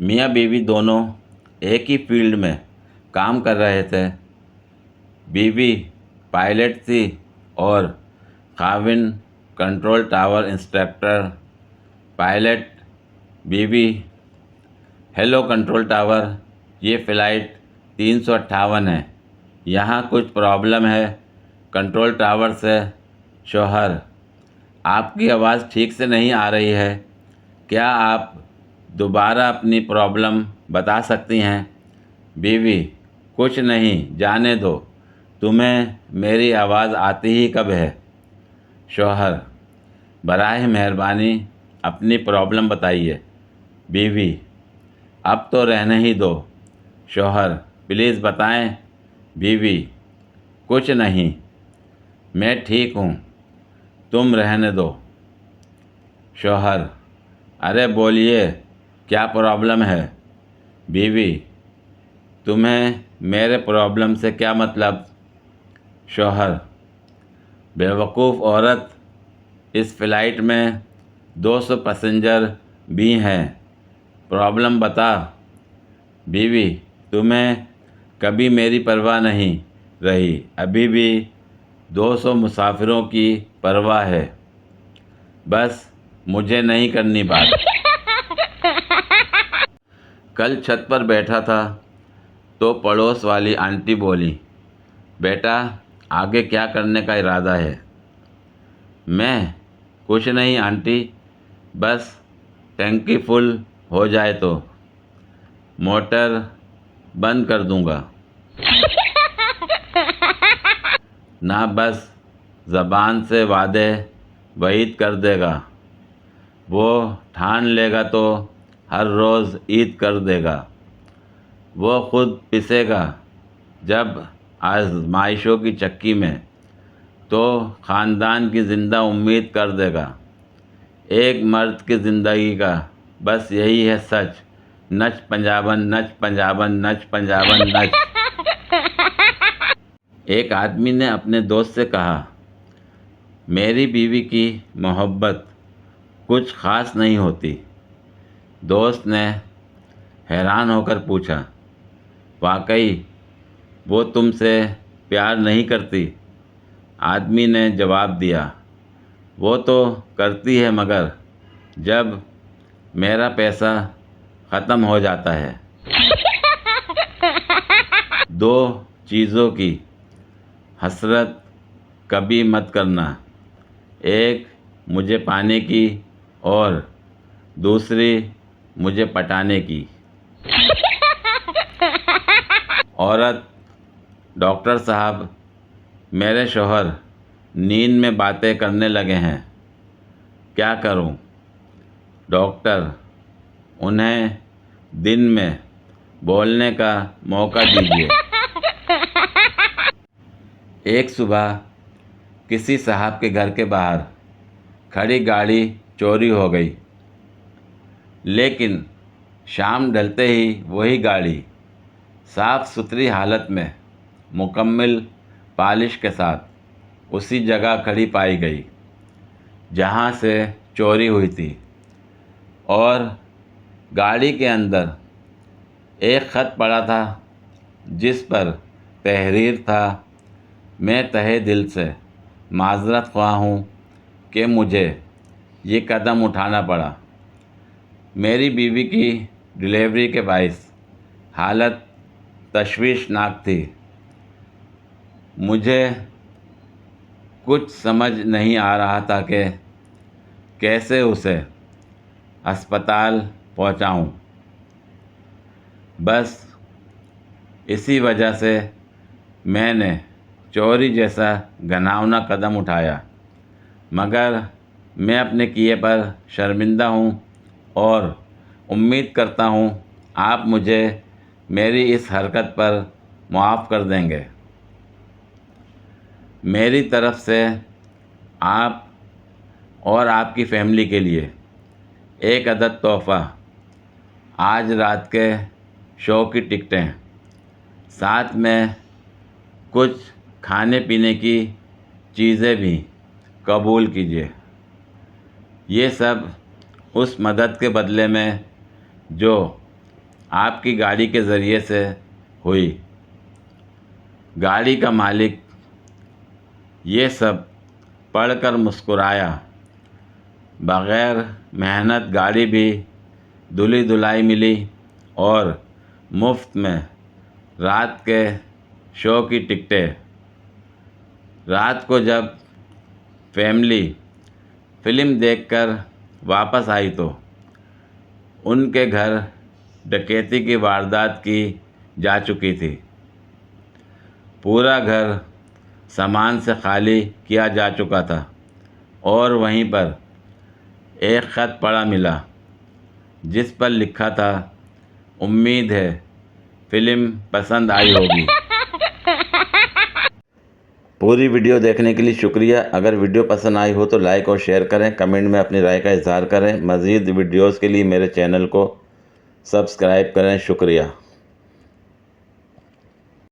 میاں بیوی دونوں ایک ہی فیلڈ میں کام کر رہے تھے۔ بیوی پائلٹ تھی اور خاوند کنٹرول ٹاور انسٹرکٹر۔ پائلٹ: بیوی: ہیلو کنٹرول ٹاور، یہ فلائٹ 358 ہے، یہاں کچھ پرابلم ہے کنٹرول ٹاور سے۔ شوہر: آپ کی آواز ٹھیک سے نہیں آ رہی ہے، کیا آپ دوبارہ اپنی پرابلم بتا سکتی ہیں؟ بیوی: کچھ نہیں، جانے دو، تمہیں میری آواز آتی ہی کب ہے؟ شوہر: براہ مہربانی اپنی پرابلم بتائیے۔ بیوی: اب تو رہنے ہی دو۔ شوہر: پلیز بتائیں۔ بیوی: کچھ نہیں، میں ٹھیک ہوں، تم رہنے دو۔ شوہر: ارے بولیے، کیا پرابلم ہے؟ بیوی: تمہیں میرے پرابلم سے کیا مطلب؟ شوہر: بیوقوف عورت، اس فلائٹ میں 200 پیسنجر بھی ہیں، پرابلم بتا۔ بیوی: تمہیں کبھی میری پرواہ نہیں رہی، ابھی بھی 200 مسافروں کی پرواہ ہے، بس مجھے نہیں کرنی بات۔ کل چھت پر بیٹھا تھا تو پڑوس والی آنٹی بولیں، بیٹا آگے کیا کرنے کا ارادہ ہے؟ میں: کچھ نہیں آنٹی، بس ٹنکی فل ہو جائے تو موٹر بند کر دوں گا۔ نہ بس زبان سے وعدے وعید کر دے گا، وہ ٹھان لے گا تو ہر روز عید کر دے گا، وہ خود پسے گا جب آزمائشوں کی چکی میں تو خاندان کی زندہ امید کر دے گا۔ ایک مرد کی زندگی کا بس یہی ہے سچ، نچ پنجابن نچ پنجابن نچ پنجابن نچ۔ ایک آدمی نے اپنے دوست سے کہا، میری بیوی کی محبت کچھ خاص نہیں ہوتی۔ دوست نے حیران ہو کر پوچھا، واقعی وہ تم سے پیار نہیں کرتی؟ آدمی نے جواب دیا، وہ تو کرتی ہے مگر جب میرا پیسہ ختم ہو جاتا ہے۔ دو چیزوں کی حسرت کبھی مت کرنا، ایک مجھے پانے کی اور دوسری مجھے پٹانے کی۔ عورت: ڈاکٹر صاحب، میرے شوہر نیند میں باتیں کرنے لگے ہیں، کیا کروں؟ ڈاکٹر: انہیں دن میں بولنے کا موقع دیجیے۔ ایک صبح کسی صاحب کے گھر کے باہر کھڑی گاڑی چوری ہو گئی، لیکن شام ڈھلتے ہی وہی گاڑی صاف ستھری حالت میں مکمل پالش کے ساتھ اسی جگہ کھڑی پائی گئی جہاں سے چوری ہوئی تھی، اور گاڑی کے اندر ایک خط پڑا تھا جس پر تحریر تھا، میں تہہ دل سے معذرت خواہ ہوں کہ مجھے یہ قدم اٹھانا پڑا، میری بیوی کی ڈیلیوری کے باعث حالت تشویشناک تھی، مجھے کچھ سمجھ نہیں آ رہا تھا کہ کیسے اسے ہسپتال پہنچاؤں، بس اسی وجہ سے میں نے چوری جیسا گھناؤنا قدم اٹھایا، مگر میں اپنے کیے پر شرمندہ ہوں اور امید کرتا ہوں آپ مجھے میری اس حرکت پر معاف کر دیں گے۔ میری طرف سے آپ اور آپ کی فیملی کے لیے ایک عدد تحفہ، آج رات کے شو کی ٹکٹیں، ساتھ میں کچھ کھانے پینے کی چیزیں بھی قبول کیجیے، یہ سب اس مدد کے بدلے میں جو آپ کی گاڑی کے ذریعے سے ہوئی۔ گاڑی کا مالک یہ سب پڑھ کر مسکرایا۔ بغیر محنت گاڑی بھی دھلی دھلائی ملی اور مفت میں رات کے شو کی ٹکٹیں۔ رات کو جب فیملی فلم دیکھ کر واپس آئی تو ان کے گھر ڈکیتی کی واردات کی جا چکی تھی۔ پورا گھر سامان سے خالی کیا جا چکا تھا اور وہیں پر ایک خط پڑا ملا جس پر لکھا تھا، امید ہے فلم پسند آئی ہوگی۔ پوری ویڈیو دیکھنے کے لیے شکریہ۔ اگر ویڈیو پسند آئی ہو تو لائک اور شیئر کریں، کمنٹ میں اپنی رائے کا اظہار کریں۔ مزید ویڈیوز کے لیے میرے چینل کو سبسکرائب کریں۔ شکریہ۔